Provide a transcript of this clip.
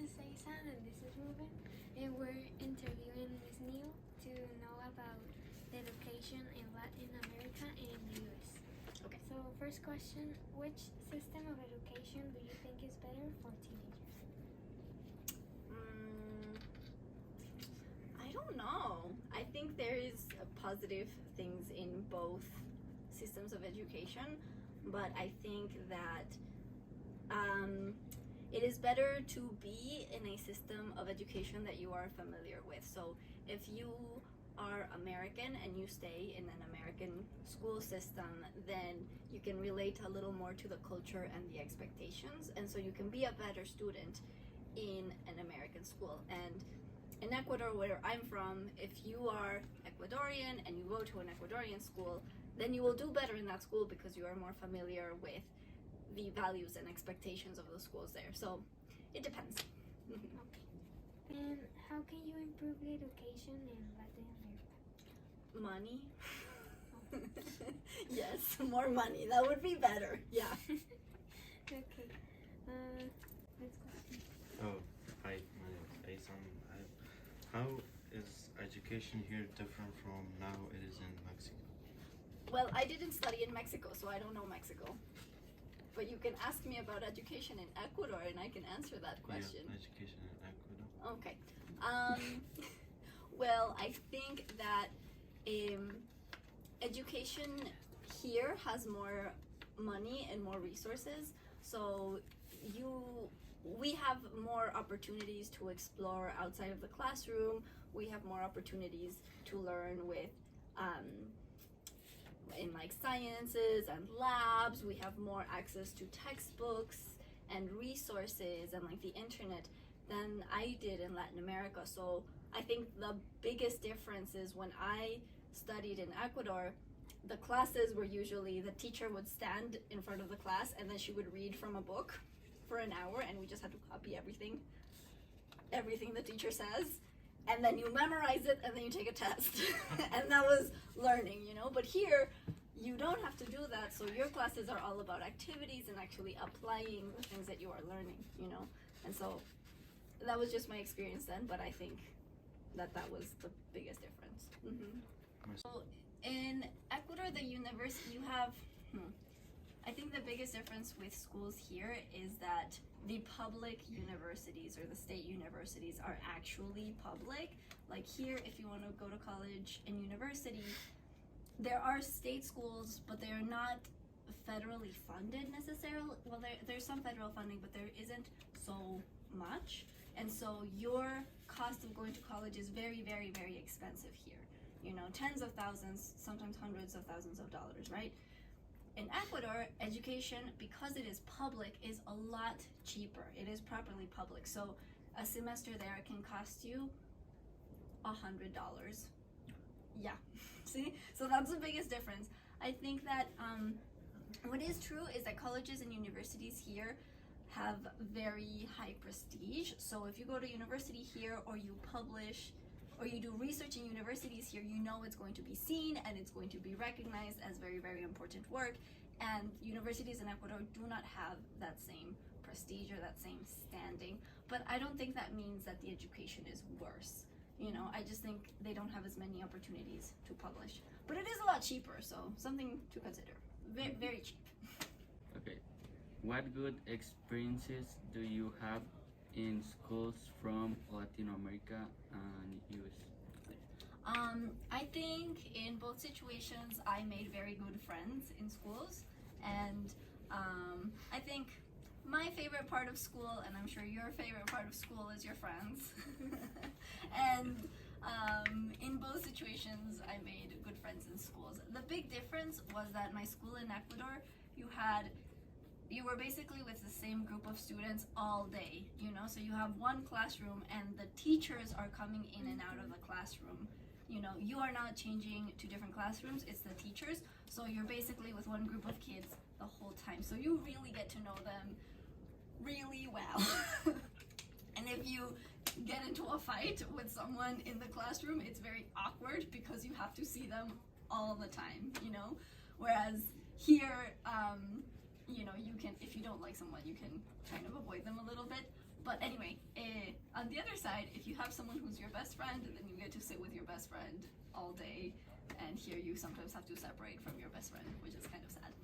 is Aisan and this is Ruben, and we're interviewing Ms.Neil to know about the education in Latin America and the US. Okay. So first question, which system of education do you think is better for teenagers? I don't know. I think there is positive things in both systems of education, but I think that it is better to be in a system of education that you are familiar with. So if you are American and you stay in an American school system, then you can relate a little more to the culture and the expectations, and so you can be a better student in an American school. And in Ecuador, where I'm from, if you are Ecuadorian and you go to an Ecuadorian school, then you will do better in that school because you are more familiar with the values and expectations of the schools there. So it depends. Okay. And how can you improve the education in Latin America? Money. Yes, more money. That would be better. Yeah. Okay. Next question. Oh, hi, my name is Aisan. How is education here different from now it is in Mexico? Well, I didn't study in Mexico, so I don't know Mexico. But you can ask me about education in Ecuador and I can answer that question. Yeah, education in Ecuador. Okay. Well, I think that education here has more money and more resources, so we have more opportunities to explore outside of the classroom. We have more opportunities to learn with in like sciences and labs. We have more access to textbooks and resources and like the internet than I did in Latin America. So I think the biggest difference is when I studied in Ecuador, the classes were usually the teacher would stand in front of the class and then she would read from a book for an hour and we just had to copy everything the teacher says, and then you memorize it and then you take a test. And that was learning, you know. But here you don't have to do that, so your classes are all about activities and actually applying the things that you are learning, you know. And so that was just my experience then, but I think that was the biggest difference. So in Ecuador, the university, you have I think the biggest difference with schools here is that the public universities or the state universities are actually public. Like here, if you want to go to college and university, there are state schools, but they are not federally funded necessarily. Well, there's some federal funding, but there isn't so much. And so your cost of going to college is very, very, very expensive here. You know, tens of thousands, sometimes hundreds of thousands of dollars, right? In Ecuador, education, because it is public, is a lot cheaper. It is properly public. So a semester there can cost you $100. Yeah, see? So that's the biggest difference. I think that what is true is that colleges and universities here have very high prestige. So if you go to university here or you publish or you do research in universities here, you know it's going to be seen and it's going to be recognized as very, very important work. And universities in Ecuador do not have that same prestige or that same standing. But I don't think that means that the education is worse. You know, I just think they don't have as many opportunities to publish. But it is a lot cheaper, so something to consider. Very, very cheap. Okay. What good experiences do you have in schools from Latin America and US? I think in both situations I made very good friends in schools, and I think my favorite part of school, and I'm sure your favorite part of school, is your friends. And in both situations I made good friends in schools. The big difference was that my school in Ecuador, you were basically with the same group of students all day, you know, so you have one classroom and the teachers are coming in and out of the classroom. You know, you are not changing to different classrooms, it's the teachers, so you're basically with one group of kids the whole time, so you really get to know them really well. And if you get into a fight with someone in the classroom, it's very awkward because you have to see them all the time, you know, whereas here, you know, you can, if you don't like someone, you can kind of avoid them a little bit. But anyway, on the other side, if you have someone who's your best friend, then you get to sit with your best friend all day, and here you sometimes have to separate from your best friend, which is kind of sad.